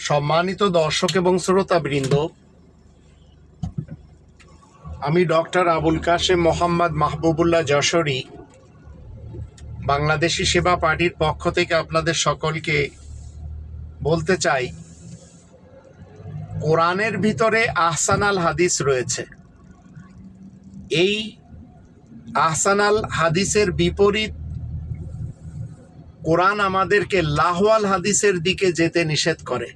সম্মানিত দর্শক এবং শ্রোতাবৃন্দ, আমি ডক্টর আবুল কাশেম মোহাম্মদ মাহবুবুল্লাহ যশোরী বাংলাদেশি সেবা পার্টির পক্ষ থেকে আপনাদের সকলকে বলতে চাই, কোরআনের ভিতরে আহসানাল হাদিস রয়েছে। এই আহসানাল হাদিসের বিপরীত কোরআন আমাদেরকে লাহওয়াল হাদিসের দিকে যেতে নিষেধ করে।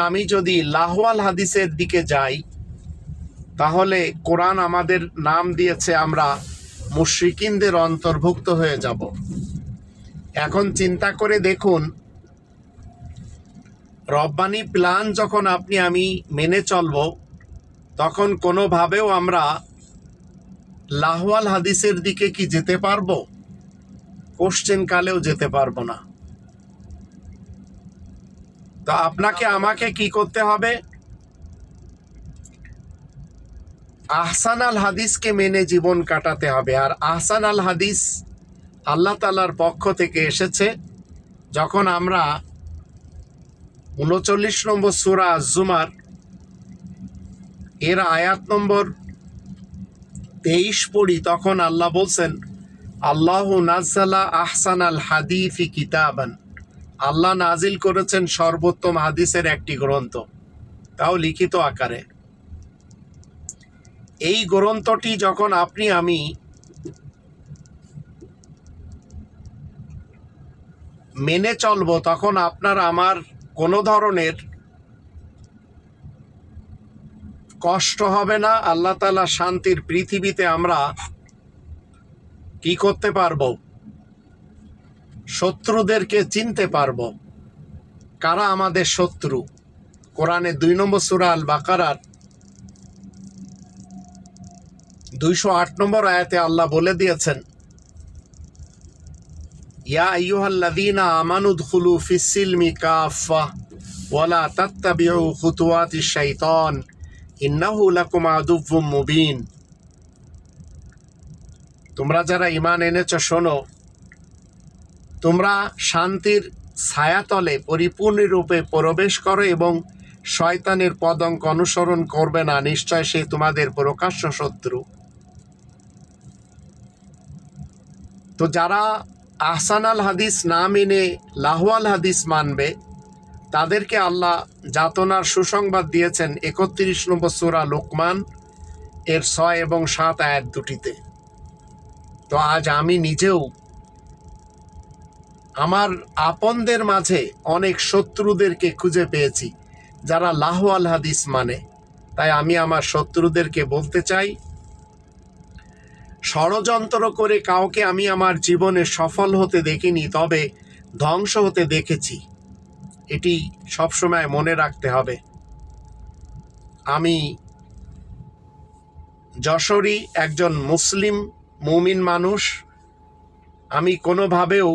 আমি যদি লাহওয়াল হাদিসের দিকে যাই, তাহলে কোরআন আমাদের নাম দিয়েছে আমরা মুশরিকিনদের অন্তর্ভুক্ত হয়ে যাব। এখন চিন্তা করে দেখুন, রব্বানি প্ল্যান যখন আমি মেনে চলব, তখন কোনোভাবেও আমরা লাহওয়াল হাদিসের দিকে কি যেতে পারবো? কোশ্চেন কালেও যেতে পারবো না। তো আপনাকে আমাকে কি করতে হবে? আহসান আল হাদিসকে মেনে জীবন কাটাতে হবে। আর আহসান আল হাদিস আল্লাহ তাআলার পক্ষ থেকে এসেছে। যখন আমরা ৩৯ নম্বর সূরা আজ-জুমার এর আয়াত নম্বর ২৩ পড়ি, তখন আল্লাহ বলছেন, আল্লাহু নাজ্জালা আহসান আল হাদিসি কিতাবান। আল্লাহ নাজিল করেছেন সর্বোত্তম হাদিসের একটি গ্রন্থ, তাও লিখিত আকারে। এই গ্রন্থটি যখন আমি মেনে চলব, তখন আপনার আমার কোনো ধরনের কষ্ট হবে না। আল্লাহ তাআলা শান্তির পৃথিবীতে আমরা কি করতে পারবো? শত্রুদেরকে চিনতে পারবো, কারা আমাদের শত্রু। কোরআনে ২ নম্বর সূরা আল বাকারার ২০৮ নম্বর আয়াতে আল্লাহ বলে দিয়েছেন, ইয়া আইয়ুহাল্লাযীনা আমানু উদখুলু ফিস-সিলমি কাফা ওয়ালা তাত্তাবিউ খুতুওয়াতিশ শাইতান ইন্নাহু লাকুম আদুউম মুবিন। তোমরা যারা ঈমান এনেছো, শোনো, তোমরা শান্তির ছায়াতলে পরিপূর্ণরূপে প্রবেশ করো এবং শয়তানের পদঙ্ক অনুসরণ করবে না, নিশ্চয় সে তোমাদের প্রকাশ্য শত্রু। তো যারা আহসান আল হাদিস না মেনে লাহওয়াল হাদিস মানবে, তাদেরকে আল্লাহ যাতনার সুসংবাদ দিয়েছেন ৩১ নম্বর সূরা লোকমান এর ৬ এবং ৭ আয়াত দুটিতে। তো আজ আমি নিজেও আমার আপনদের মাঝে অনেক শত্রুদেরকে খুঁজে পেয়েছি যারা লাহওয়াল হাদিস মানে। তাই আমি আমার শত্রুদেরকে বলতে চাই, ষড়যন্ত্র করে কাউকে আমি আমার জীবনে সফল হতে দেখিনি, তবে ধ্বংস হতে দেখেছি। এটি সবসময় মনে রাখতে হবে। আমি যশোরী, একজন মুসলিম মুমিন মানুষ। আমি কোনোভাবেও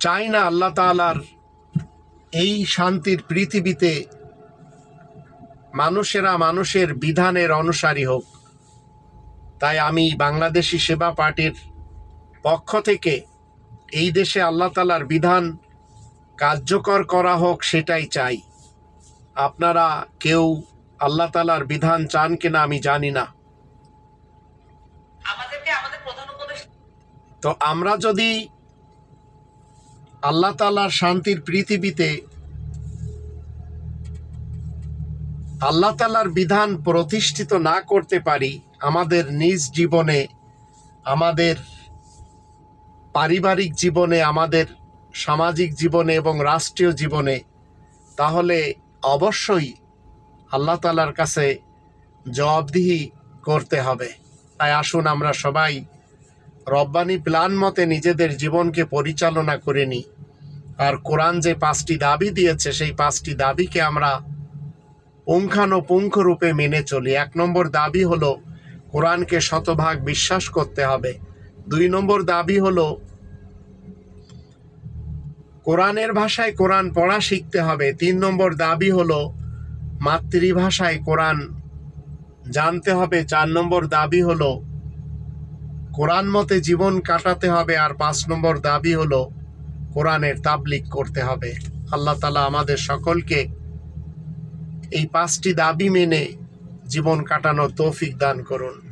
চাই না আল্লাহ তাআলার এই শান্তির পৃথিবীতে মানুষেরা মানুষের বিধানের অনুসারী হোক। তাই আমি বাংলাদেশি সেবা পার্টির পক্ষ থেকে এই দেশে আল্লাহ তাআলার বিধান কার্যকর করা হোক, সেটাই চাই। আপনারা কেউ আল্লাহ তাআলার বিধান চান কিনা আমি জানি না। তো আমরা যদি আল্লাহ তাআলার শান্তির পৃথিবীতে আল্লাহ তাআলার বিধান প্রতিষ্ঠিত না করতে পারি, আমাদের নিজ জীবনে, আমাদের পারিবারিক জীবনে, আমাদের সামাজিক জীবনে এবং রাষ্ট্রীয় জীবনে, তাহলে অবশ্যই আল্লাহ তাআলার কাছে জবাবদিহি করতে হবে। তাই আসুন আমরা সবাই রব্বানি প্ল্যান মতে নিজেদের জীবনকে পরিচালনা করে নিই। আর কোরআন যে ৫টি দাবি দিয়েছে, সেই ৫টি দাবিকে আমরা পুঙ্খানুপুঙ্খ রূপে মেনে চলি। ১ নম্বর দাবি হলো কোরআনকে শতভাগ বিশ্বাস করতে হবে। ২ নম্বর দাবি হলো কোরআনের ভাষায় কোরআন পড়া শিখতে হবে। ৩ নম্বর দাবি হলো মাতৃভাষায় কোরআন জানতে হবে। ৪ নম্বর দাবি হলো কোরআন মতে জীবন কাটাতে হবে। আর ৫ নম্বর দাবি হলো কোরআনের তাবলীগ করতে হবে। আল্লাহ তাআলা আমাদের সকলকে এই 5টি দাবি মেনে জীবন কাটানোর তৌফিক দান করুন।